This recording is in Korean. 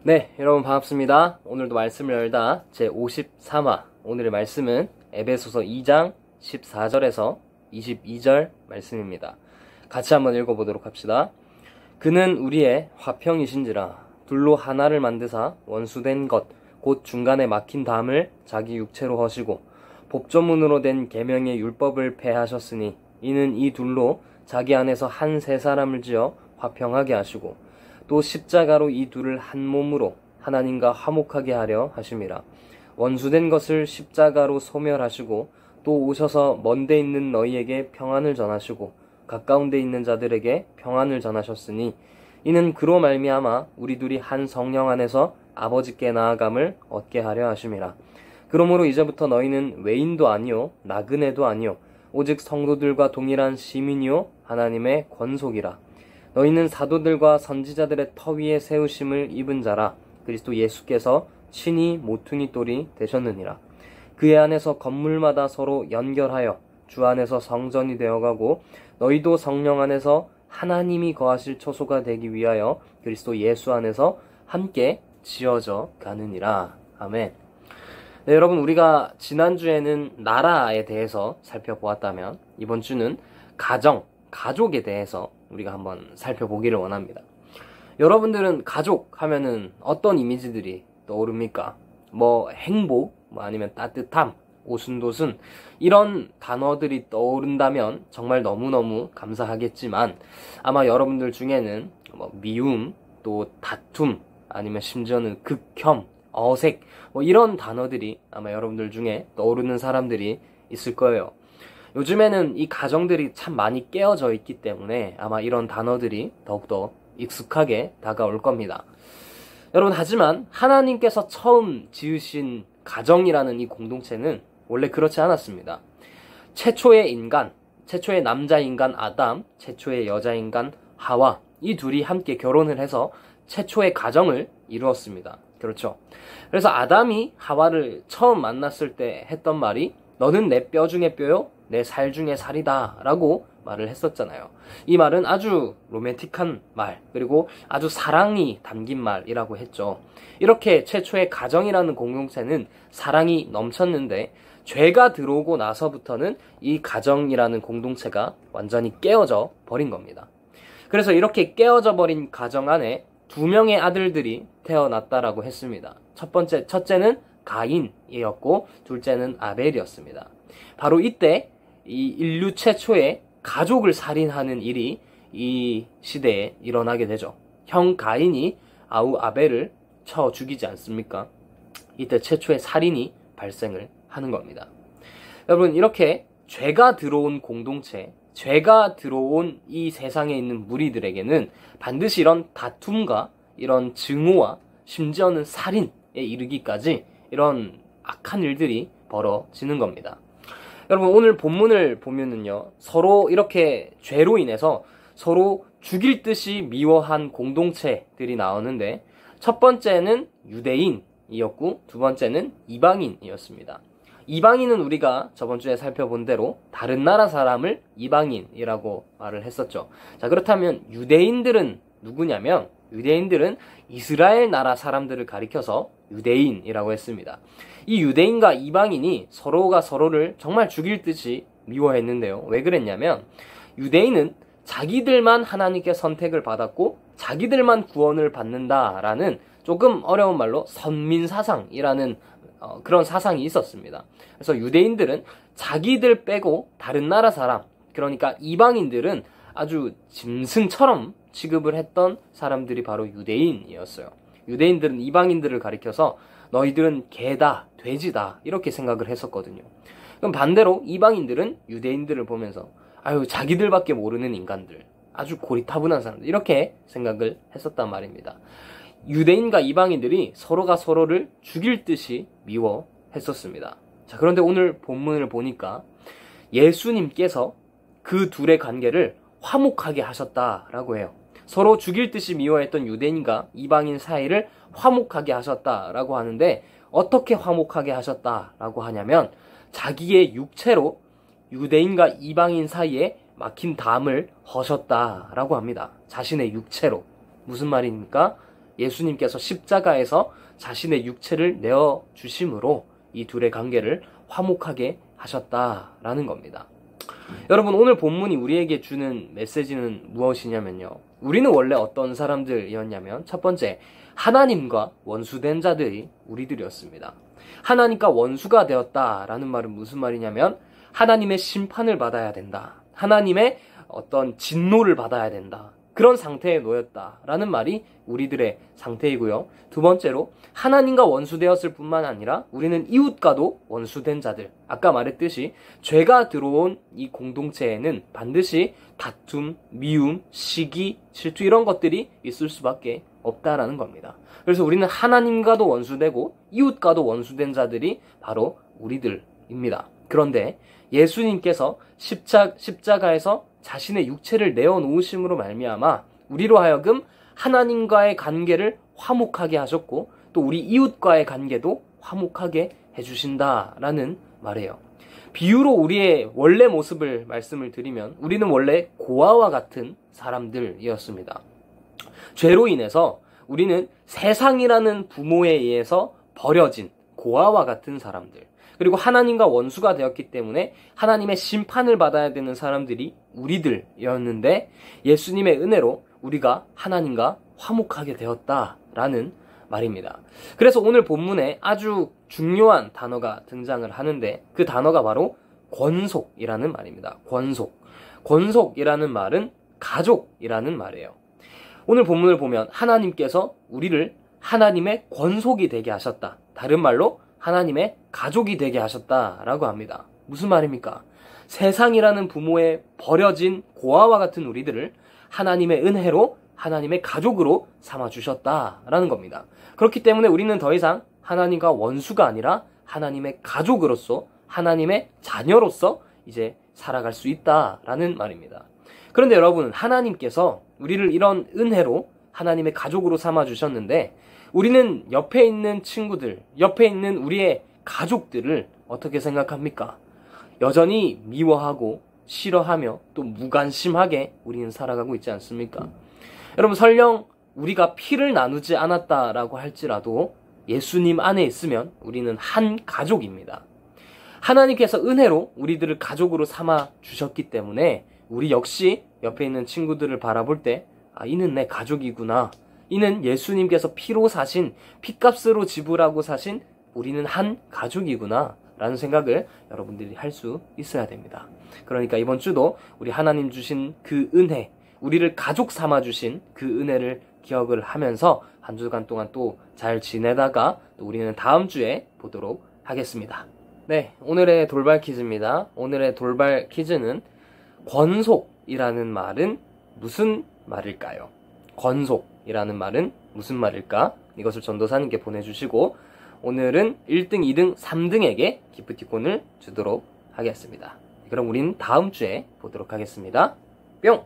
네, 여러분 반갑습니다. 오늘도 말씀을 열다 제 53화. 오늘의 말씀은 에베소서 2장 14절에서 22절 말씀입니다. 같이 한번 읽어보도록 합시다. 그는 우리의 화평이신지라 둘로 하나를 만드사 원수된 것 곧 중간에 막힌 담을 자기 육체로 허시고 법조문으로 된 계명의 율법을 폐하셨으니 이는 이 둘로 자기 안에서 한 세 사람을 지어 화평하게 하시고 또 십자가로 이 둘을 한 몸으로 하나님과 화목하게 하려 하심이라. 원수된 것을 십자가로 소멸하시고 또 오셔서 먼데 있는 너희에게 평안을 전하시고 가까운 데 있는 자들에게 평안을 전하셨으니 이는 그로 말미암아 우리 둘이 한 성령 안에서 아버지께 나아감을 얻게 하려 하심이라. 그러므로 이제부터 너희는 외인도 아니요 나그네도 아니요 오직 성도들과 동일한 시민이요 하나님의 권속이라. 너희는 사도들과 선지자들의 터 위에 세우심을 입은 자라. 그리스도 예수께서 친히 모퉁이 돌이 되셨느니라. 그의 안에서 건물마다 서로 연결하여 주 안에서 성전이 되어가고 너희도 성령 안에서 하나님이 거하실 처소가 되기 위하여 그리스도 예수 안에서 함께 지어져 가느니라. 아멘. 네, 여러분, 우리가 지난주에는 나라에 대해서 살펴보았다면 이번 주는 가족에 대해서 우리가 한번 살펴보기를 원합니다. 여러분들은 가족 하면은 어떤 이미지들이 떠오릅니까? 행복, 아니면 따뜻함, 오순도순 이런 단어들이 떠오른다면 정말 너무너무 감사하겠지만 아마 여러분들 중에는 미움, 또 다툼, 아니면 심지어는 극혐, 어색 이런 단어들이 아마 여러분들 중에 떠오르는 사람들이 있을 거예요. 요즘에는 이 가정들이 참 많이 깨어져 있기 때문에 아마 이런 단어들이 더욱더 익숙하게 다가올 겁니다. 여러분, 하지만 하나님께서 처음 지으신 가정이라는 이 공동체는 원래 그렇지 않았습니다. 최초의 남자 인간 아담, 최초의 여자 인간 하와, 이 둘이 함께 결혼을 해서 최초의 가정을 이루었습니다. 그렇죠. 그래서 아담이 하와를 처음 만났을 때 했던 말이 너는 내 뼈 중에 뼈요 내 살 중에 살이다 라고 말을 했었잖아요. 이 말은 아주 로맨틱한 말, 그리고 아주 사랑이 담긴 말이라고 했죠. 이렇게 최초의 가정이라는 공동체는 사랑이 넘쳤는데 죄가 들어오고 나서부터는 이 가정이라는 공동체가 완전히 깨어져 버린 겁니다. 그래서 이렇게 깨어져 버린 가정 안에 두 명의 아들들이 태어났다라고 했습니다. 첫째는 가인이었고 둘째는 아벨이었습니다. 바로 이때 이 인류 최초의 가족을 살인하는 일이 이 시대에 일어나게 되죠. 형 가인이 아우 아벨을 쳐 죽이지 않습니까? 이때 최초의 살인이 발생을 하는 겁니다. 여러분, 이렇게 죄가 들어온 공동체, 죄가 들어온 이 세상에 있는 무리들에게는 반드시 이런 다툼과 이런 증오와 심지어는 살인에 이르기까지 이런 악한 일들이 벌어지는 겁니다. 여러분, 오늘 본문을 보면은요, 서로 이렇게 죄로 인해서 서로 죽일 듯이 미워한 공동체들이 나오는데 첫 번째는 유대인이었고 두 번째는 이방인이었습니다. 이방인은 우리가 저번 주에 살펴본 대로 다른 나라 사람을 이방인이라고 말을 했었죠. 자, 그렇다면 유대인들은 누구냐면 유대인들은 이스라엘 나라 사람들을 가리켜서 유대인이라고 했습니다. 이 유대인과 이방인이 서로가 서로를 정말 죽일 듯이 미워했는데요. 왜 그랬냐면 유대인은 자기들만 하나님께 선택을 받았고 자기들만 구원을 받는다라는 조금 어려운 말로 선민사상이라는 그런 사상이 있었습니다. 그래서 유대인들은 자기들 빼고 다른 나라 사람, 그러니까 이방인들은 아주 짐승처럼 취급을 했던 사람들이 바로 유대인이었어요. 유대인들은 이방인들을 가리켜서 너희들은 개다, 돼지다 이렇게 생각을 했었거든요. 그럼 반대로 이방인들은 유대인들을 보면서 아유, 자기들밖에 모르는 인간들, 아주 고리타분한 사람들 이렇게 생각을 했었단 말입니다. 유대인과 이방인들이 서로가 서로를 죽일 듯이 미워했었습니다. 자, 그런데 오늘 본문을 보니까 예수님께서 그 둘의 관계를 화목하게 하셨다라고 해요. 서로 죽일 듯이 미워했던 유대인과 이방인 사이를 화목하게 하셨다라고 하는데 어떻게 화목하게 하셨다라고 하냐면 자기의 육체로 유대인과 이방인 사이에 막힌 담을 허셨다라고 합니다. 자신의 육체로. 무슨 말입니까? 예수님께서 십자가에서 자신의 육체를 내어 주심으로 이 둘의 관계를 화목하게 하셨다라는 겁니다. 여러분, 오늘 본문이 우리에게 주는 메시지는 무엇이냐면요, 우리는 원래 어떤 사람들이었냐면, 첫 번째, 하나님과 원수된 자들이 우리들이었습니다. 하나님과 원수가 되었다라는 말은 무슨 말이냐면, 하나님의 심판을 받아야 된다, 하나님의 어떤 진노를 받아야 된다, 그런 상태에 놓였다라는 말이 우리들의 상태이고요. 두 번째로, 하나님과 원수되었을 뿐만 아니라 우리는 이웃과도 원수된 자들, 아까 말했듯이 죄가 들어온 이 공동체에는 반드시 다툼, 미움, 시기, 질투 이런 것들이 있을 수밖에 없다라는 겁니다. 그래서 우리는 하나님과도 원수되고 이웃과도 원수된 자들이 바로 우리들입니다. 그런데 예수님께서 십자가에서 자신의 육체를 내어놓으심으로 말미암아 우리로 하여금 하나님과의 관계를 화목하게 하셨고, 또 우리 이웃과의 관계도 화목하게 해주신다라는 말이에요. 비유로 우리의 원래 모습을 말씀을 드리면, 우리는 원래 고아와 같은 사람들이었습니다. 죄로 인해서 우리는 세상이라는 부모에 의해서 버려진 고아와 같은 사람들, 그리고 하나님과 원수가 되었기 때문에 하나님의 심판을 받아야 되는 사람들이 우리들이었는데, 예수님의 은혜로 우리가 하나님과 화목하게 되었다라는 말입니다. 그래서 오늘 본문에 아주 중요한 단어가 등장을 하는데, 그 단어가 바로 권속이라는 말입니다. 권속이라는 말은 가족이라는 말이에요. 오늘 본문을 보면 하나님께서 우리를 하나님의 권속이 되게 하셨다, 다른 말로 하나님의 가족이 되게 하셨다라고 합니다. 무슨 말입니까? 세상이라는 부모에 버려진 고아와 같은 우리들을 하나님의 은혜로 하나님의 가족으로 삼아주셨다라는 겁니다. 그렇기 때문에 우리는 더 이상 하나님과 원수가 아니라 하나님의 가족으로서, 하나님의 자녀로서 이제 살아갈 수 있다라는 말입니다. 그런데 여러분, 하나님께서 우리를 이런 은혜로 하나님의 가족으로 삼아주셨는데, 우리는 옆에 있는 친구들, 옆에 있는 우리의 가족들을 어떻게 생각합니까? 여전히 미워하고 싫어하며 또 무관심하게 우리는 살아가고 있지 않습니까? 여러분, 설령 우리가 피를 나누지 않았다라고 할지라도 예수님 안에 있으면 우리는 한 가족입니다. 하나님께서 은혜로 우리들을 가족으로 삼아 주셨기 때문에 우리 역시 옆에 있는 친구들을 바라볼 때, 이는 내 가족이구나, 이는 예수님께서 피로 사신, 피값으로 지불하고 사신 우리는 한 가족이구나 라는 생각을 여러분들이 할 수 있어야 됩니다. 그러니까 이번 주도 우리 하나님 주신 그 은혜, 우리를 가족 삼아 주신 그 은혜를 기억을 하면서 한 주간 동안 또 잘 지내다가 또 우리는 다음 주에 보도록 하겠습니다. 네, 오늘의 돌발 퀴즈입니다. 오늘의 돌발 퀴즈는 권속이라는 말은 무슨 말일까요? 권속이라는 말은 무슨 말일까? 이것을 전도사님께 보내주시고, 오늘은 1등, 2등, 3등에게 기프티콘을 주도록 하겠습니다. 그럼 우린 다음 주에 보도록 하겠습니다. 뿅!